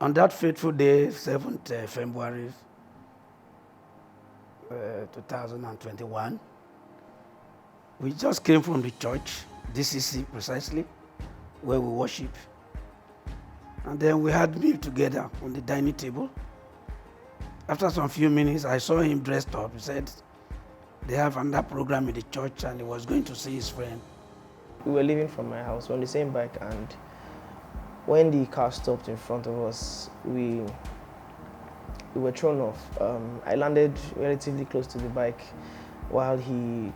On that fateful day, 7th February 2021, we just came from the church, DCC precisely, where we worship. And then we had meal together on the dining table. After some few minutes, I saw him dressed up. He said they have another program in the church and he was going to see his friend. We were leaving from my house on the same bike, and when the car stopped in front of us, we were thrown off. I landed relatively close to the bike while he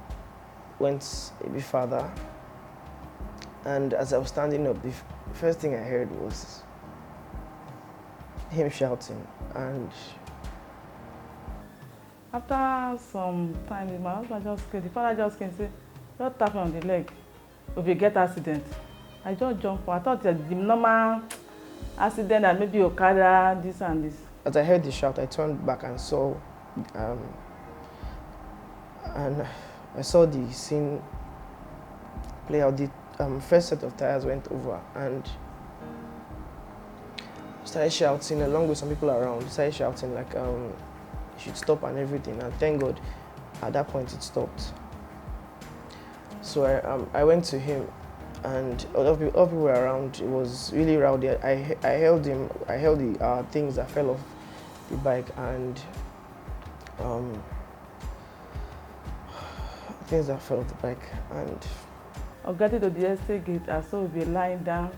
went a bit further. And as I was standing up, the first thing I heard was him shouting. And after some time, my husband just came, the father just came and said, just tap me on the leg. If you get accident, I just jump. I thought that the normal accident that maybe Okada, this and this. As I heard the shout, I turned back and saw, the scene play out. The first set of tires went over and started shouting along with some people around. Started shouting like, "You should stop" and everything. And thank God, at that point it stopped. So I went to him, and other people were around. It was really rowdy. I held him. I held the things that fell off the bike, and things that fell off the bike. And I got to the estate gate. I saw Ovie lying down.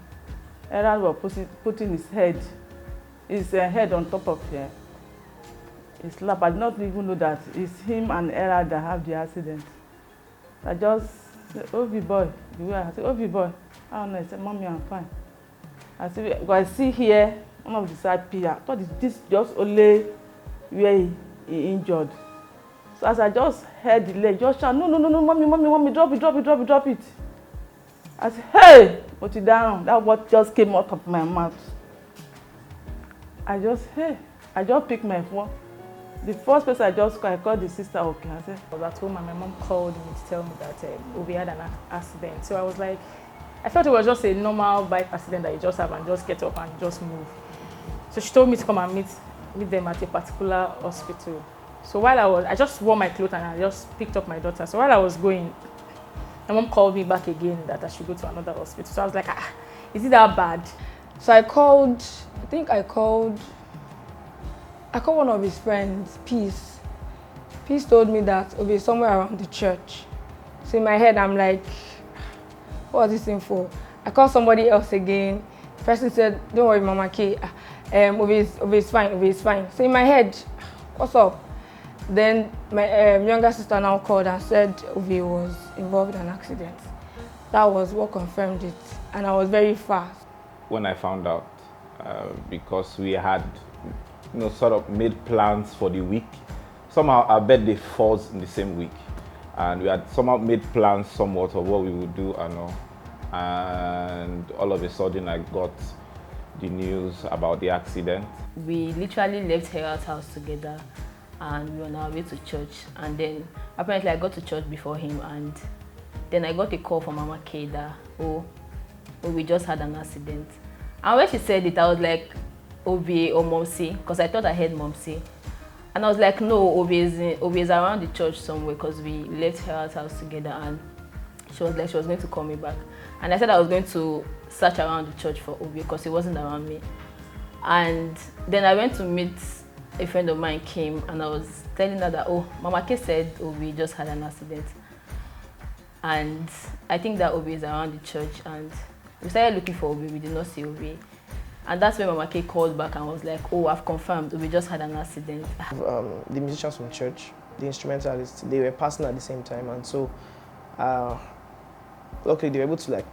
Errol was putting his head on top of his lap. I did not even know that it's him and Errol that have the accident. I just said, "Ovie boy," the way I said, "Ovie boy." I don't know. I said, "Mommy, I'm fine." I said, I see here one of the side pier. I thought this just only where he injured. So as I just heard the leg, just shout, "No, mommy, drop it." I said, "Hey, put it down." That's what just came out of my mouth. I just picked my phone. The first person I called the sister. Okay, I said, I was at home and my mom called me to tell me that Ovie had an accident. So I was like, I thought it was just a normal bike accident that you just have and just get up and just move. So she told me to come and meet them at a particular hospital. So while I just wore my clothes and I just picked up my daughter. So while I was going, my mom called me back again that I should go to another hospital. So I was like, is it that bad? So I called one of his friends, Peace. Peace told me that Ovie is somewhere around the church. So in my head, I'm like, what is this thing for? I called somebody else again. The person said, "Don't worry, Mama K. Ovie is fine. So in my head, what's up? Then my younger sister now called and said Ovie was involved in an accident. That was what confirmed it, and I was very fast. When I found out, because we had sort of made plans for the week. Somehow our birthday falls in the same week, and we had somehow made plans somewhat of what we would do and all. And all of a sudden I got the news about the accident. We literally left Herald's house together and we were on our way to church, and then apparently I got to church before him, and then I got a call from Mama K that, we just had an accident. And when she said it, I was like, Ovie or Momsi, because I thought I heard Momsi. And I was like, no, Ovie is around the church somewhere, because we left Herald's house together, and she was like, she was going to call me back. And I said I was going to search around the church for Ovie because he wasn't around me. And then I went to meet a friend of mine, came, and I was telling her that, Mama K said Ovie just had an accident. And I think that Ovie is around the church, and we started looking for Ovie. We did not see Ovie. And that's when Mama K called back and was like, I've confirmed, Ovie just had an accident. The musicians from church, the instrumentalists, they were passing at the same time, and so luckily they were able to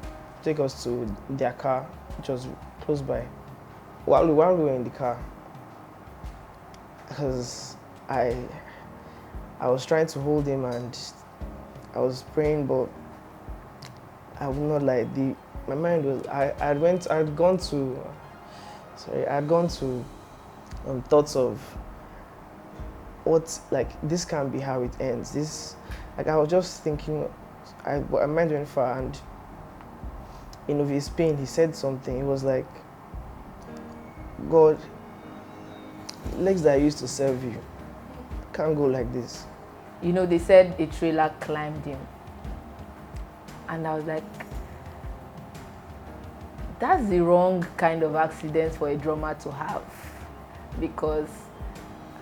take us to their car, which was close by. While we were in the car, because I was trying to hold him and I was praying, but I would not lie. My mind was, I had gone to thoughts of what, this can't be how it ends. I was just thinking, my mind went far, and in Ovie's pain, he said something. It was like, God, legs that I used to serve you can't go like this. You know, they said a trailer climbed him. And I was like, that's the wrong kind of accident for a drummer to have. Because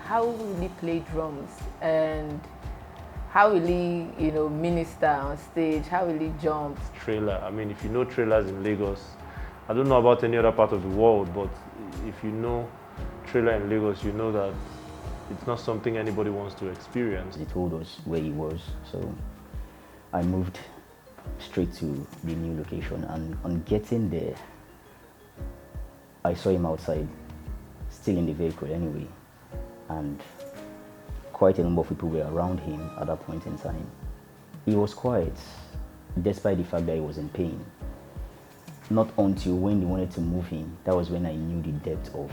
how will he play drums? And how will he, you know, minister on stage? How will he jump? Trailer. I mean, if you know trailers in Lagos, I don't know about any other part of the world, but if you know trailer in Lagos, you know that it's not something anybody wants to experience. He told us where he was, so I moved straight to the new location, and on getting there, I saw him outside, still in the vehicle anyway, and quite a number of people were around him at that point in time. He was quiet, despite the fact that he was in pain. Not until when they wanted to move him, that was when I knew the depth of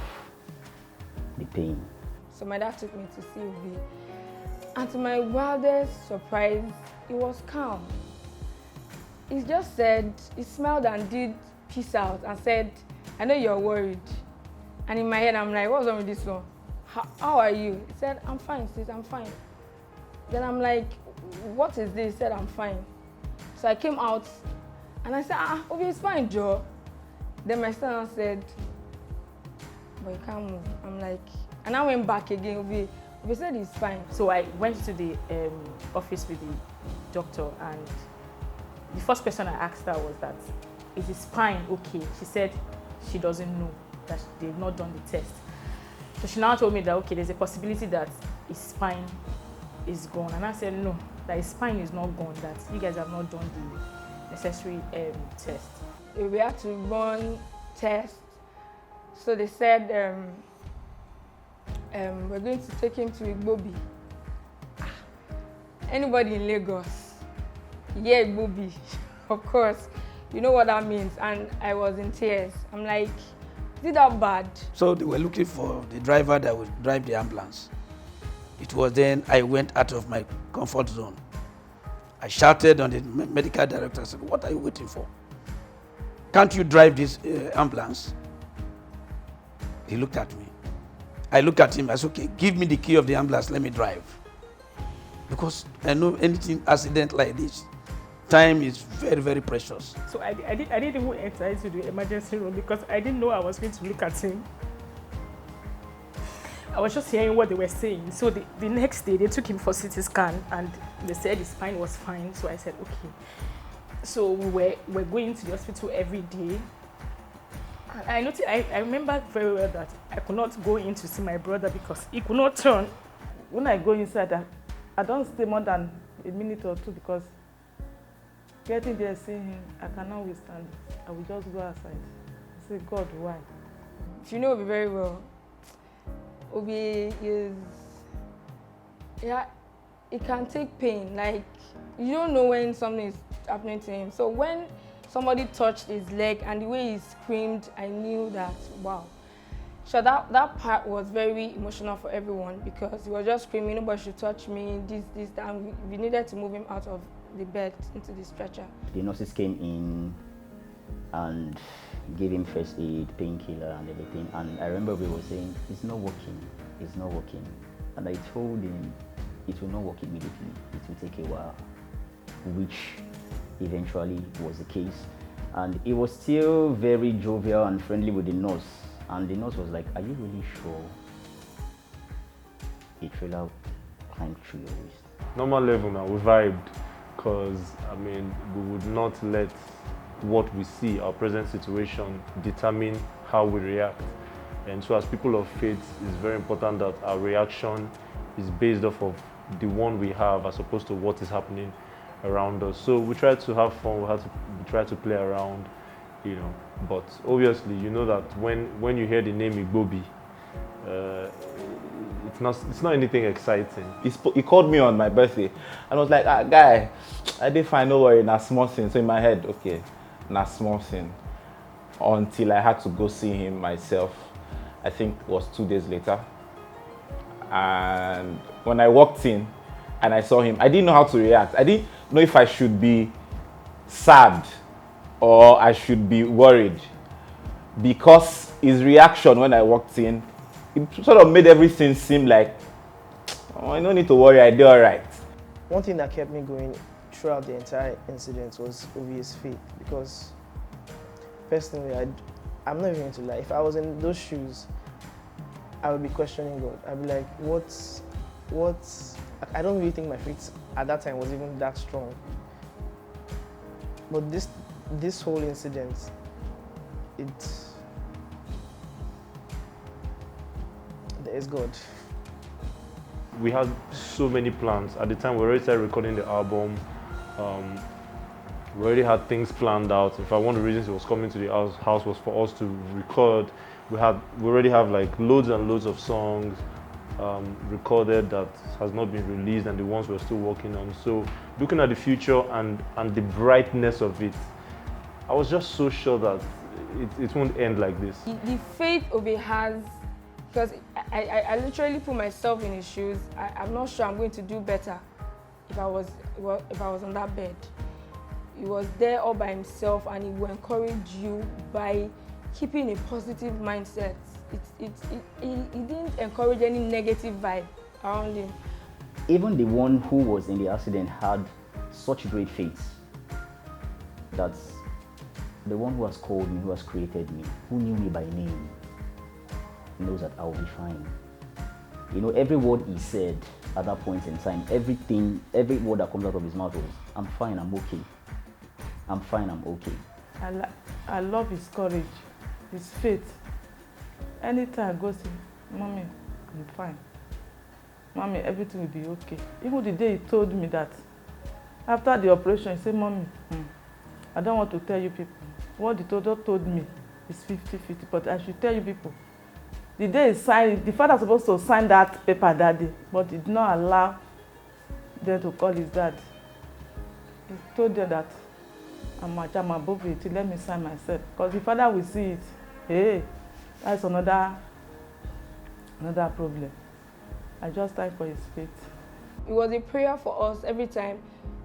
the pain. So my dad took me to see Ovie, and to my wildest surprise, he was calm. He just said, he smiled and did peace out and said, I know you're worried. And in my head, I'm like, what's wrong with this one? How are you? He said, I'm fine, sis, I'm fine. Then I'm like, what is this? He said, I'm fine. So I came out and I said, Ovie, it's fine, Joe. Then my son said, but you can't move. I'm like, and I went back again. Ovie said he's fine. So I went to the office with the doctor, and the first question I asked her was that, is his spine okay? She said she doesn't know, that they've not done the test. So she now told me that, okay, there's a possibility that his spine is gone. And I said, no, that his spine is not gone, that you guys have not done the necessary test. We had to run tests. So they said, we're going to take him to Igbobi. Anybody in Lagos? Yeah, Igbobi. Of course, you know what that means. And I was in tears. I'm like, is it that bad? So they were looking for the driver that would drive the ambulance. It was then I went out of my comfort zone. I shouted on the medical director. I said, what are you waiting for? Can't you drive this ambulance? He looked at me. I looked at him. I said, okay, give me the key of the ambulance. Let me drive. Because I know anything accident like this, time is very, very precious. So I didn't even enter into the emergency room because I didn't know I was going to look at him. I was just hearing what they were saying. So the next day, they took him for CT scan and they said his spine was fine. So I said, okay. So we're going to the hospital every day. I remember very well that I could not go in to see my brother because he could not turn. When I go inside, I don't stay more than a minute or two because getting there, seeing him, I cannot withstand it. I will just go outside. I say, God, why? If you know Ovie very well, Ovie is, yeah, it can take pain. Like, you don't know when something is happening to him. So when somebody touched his leg and the way he screamed, I knew that, wow. So that part was very emotional for everyone because he was just screaming, nobody should touch me, this, that. And we needed to move him out of the bed into the stretcher. The nurses came in and gave him first aid, painkiller and everything. And I remember we were saying, it's not working, it's not working. And I told him, it will not work immediately, it will take a while, which eventually was the case. And he was still very jovial and friendly with the nurse. And the nurse was like, are you really sure a trailer climbed through your waist? Normal level now, we vibed, because I mean, we would not let what we see, our present situation, determine how we react. And so as people of faith, it's very important that our reaction is based off of the one we have as opposed to what is happening around us. So we try to have fun, we try to play around, you know. But obviously, you know that when you hear the name Igbobi, it's not anything exciting. He called me on my birthday, and I was like, guy, I did find no worry, na small thing. So in my head, okay, na small thing. Until I had to go see him myself. I think it was 2 days later. And when I walked in and I saw him, I didn't know how to react. I didn't know if I should be sad or I should be worried, because his reaction when I walked in, it sort of made everything seem like, oh, I don't need to worry, I did all right. One thing that kept me going throughout the entire incident was Ovie's faith, because personally, I'm not even going to lie. If I was in those shoes, I would be questioning God. I'd be like, what's? I don't really think my faith at that time was even that strong. But this whole incident, there is God. We had so many plans. At the time, we already started recording the album. We already had things planned out. In fact, one of the reasons it was coming to the house was for us to record. We already have like loads and loads of songs recorded that has not been released, and the ones we're still working on. So looking at the future and the brightness of it, I was just so sure that it won't end like this. The faith Ovie has, because I literally put myself in his shoes. I'm not sure I'm going to do better if I was on that bed. He was there all by himself, and he will encourage you by keeping a positive mindset. He didn't encourage any negative vibe around him. Even the one who was in the accident had such great faith that the one who has called me, who has created me, who knew me by name, knows that I will be fine. You know, every word he said at that point in time, every word that comes out of his mouth was, I'm fine, I'm okay. I'm fine, I'm okay. I love his courage, his faith. Anytime I go see, Mommy, I'm fine. Mommy, everything will be okay. Even the day he told me that, after the operation, he said, Mommy, I don't want to tell you people. What the doctor told me is 50-50, but I should tell you people. The day he signed, the father was supposed to sign that paper that day, but he did not allow them to call his dad. He told them that I'm above it, let me sign myself. Because the father will see it. Hey, that's another problem. I just thank for his faith. It was a prayer for us every time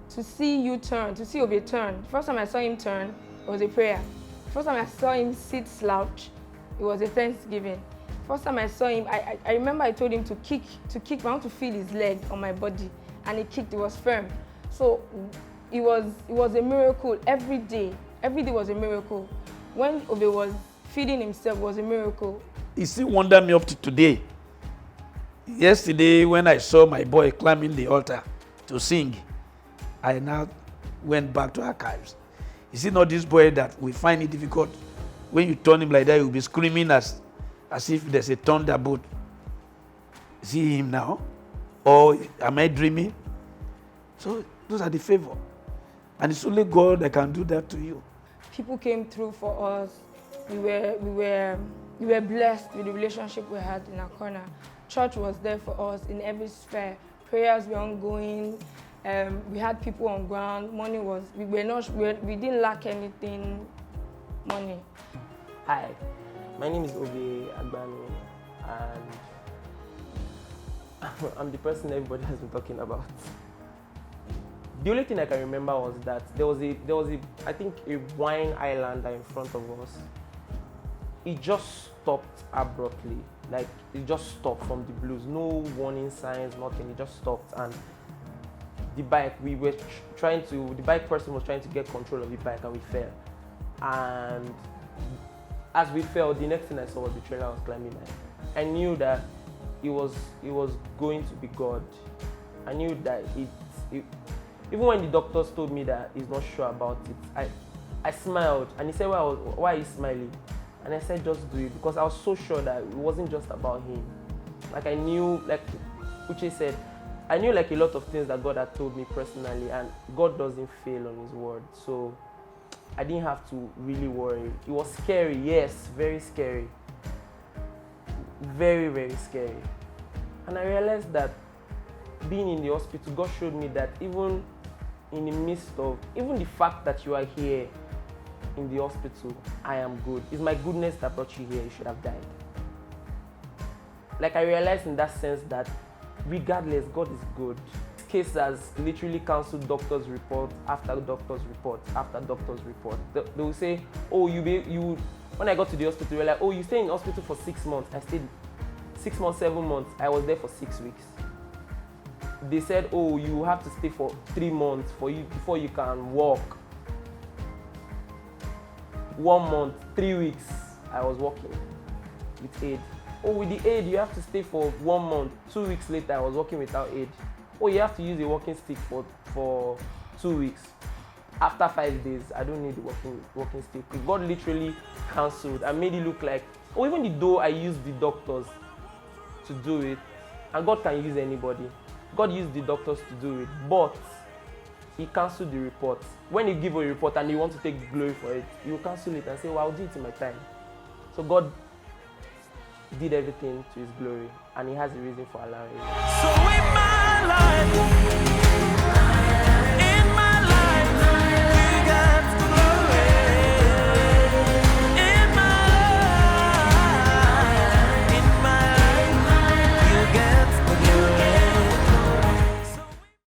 to see you turn, to see Ovie turn. First time I saw him turn, it was a prayer. First time I saw him sit slouch, it was a thanksgiving. First time I saw him, I remember I told him to kick. I want to feel his leg on my body, and he kicked. It was firm. So it was a miracle every day. Every day was a miracle. When Ovie was feeding himself, was a miracle. He still wondered me up to today. Yesterday, when I saw my boy climbing the altar to sing, I now went back to archives. Is it not this boy that we find it difficult? When you turn him like that, he'll be screaming as if there's a thunderbolt. See him now? Or am I dreaming? So those are the favor. And it's only God that can do that to you. People came through for us. We were blessed with the relationship we had in our corner. Church was there for us in every sphere. Prayers were ongoing. We had people on ground. Money was, we didn't lack anything. Money. Hi, my name is Ovie Agbani, and I'm the person everybody has been talking about. The only thing I can remember was that there was a I think a wine islander in front of us. It just stopped abruptly, like it just stopped from the blues. No warning signs, nothing. It just stopped, and the bike the bike person was trying to get control of the bike, and we fell. And as we fell, the next thing I saw was the trailer was climbing. I knew that it was going to be God. I knew that it even when the doctors told me that he's not sure about it, I smiled, and he said, well, why are you smiling? And I said, just do it, because I was so sure that it wasn't just about him. Like I knew, like Uche said, I knew like a lot of things that God had told me personally, and God doesn't fail on his word. So I didn't have to really worry. It was scary, yes, very scary. Very, very scary. And I realized that being in the hospital, God showed me that even in the midst of, even the fact that you are here in the hospital, I am good. It's my goodness that brought you here. You should have died. Like I realized in that sense that regardless, God is good. case has literally cancelled doctor's report after doctor's report after doctor's report. They will say, oh, when I got to the hospital, they were like, oh, you stay in hospital for 6 months. I stayed 6 months, 7 months. I was there for 6 weeks. They said, oh, you have to stay for 3 months before you can walk. 1 month, 3 weeks, I was walking with aid. Oh, with the aid, you have to stay for 1 month. 2 weeks later, I was walking without aid. Oh, you have to use a walking stick for 2 weeks. After 5 days, I don't need the walking stick. God literally cancelled and made it look like, oh, even though I used the doctors to do it, and God can use anybody. God used the doctors to do it, but He cancelled the report. When you give a report and you want to take the glory for it, you cancel it and say, well, I'll do it in my time. So God did everything to His glory, and He has a reason for allowing it. So in my life,